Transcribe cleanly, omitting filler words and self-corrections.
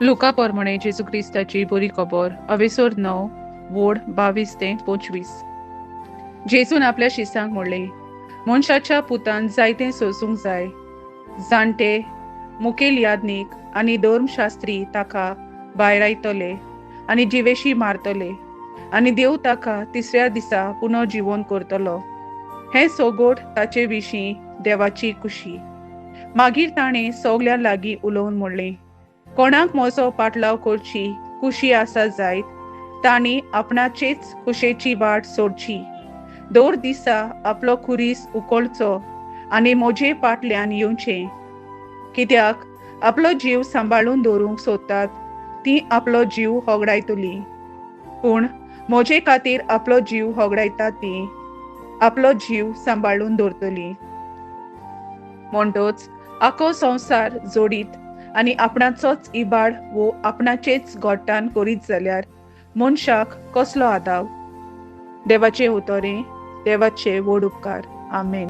Luca प्रमाणे जेजू क्रिस्ताची बरी खबर अवेसोर 9 वोड 22 ते 25. जेजून आपल्या शिसांक म्हणले, मनशाच्या पुतान जायते सोसूंक जाय. जाणटे, मुखेल यादनीक आनी धर्मशास्त्री ताका भायर आयतले आनी जिवेशी मारतले आनी देव ताका तिसऱ्या दिसा पुनर्जीवन करतलो. हे सोगोट ताचे विशीं देवाची कुशी. मागीर ताणें सगल्या लागीं उलोवन म्हणलें, कोणाक म्हजो पाटलाव करची कुशी आसा जायत, तांणी आपणाचेच कुशेची वाट सोडची. दर दिसा आपलो खुरीस उखलचो आनी म्हजे पाटल्यान येवचें. कित्याक आपलो जीव सांबाळून दवरूंक सोदतात ती आपलो जीव होगडायतली, पूण म्हजे खातीर आपलो जीव होगडायता ती आपलो जीव सांबाळून दवरतली. म्हणटच आखो संवसार जोडीत आनी आपणाचोच इबाड वो आपणाचेच गोट्टान करीत जाल्यार मनशाक कसलो आदाव. देवाचे उतोरें, देवाचे व्हड उपकार. आमेन.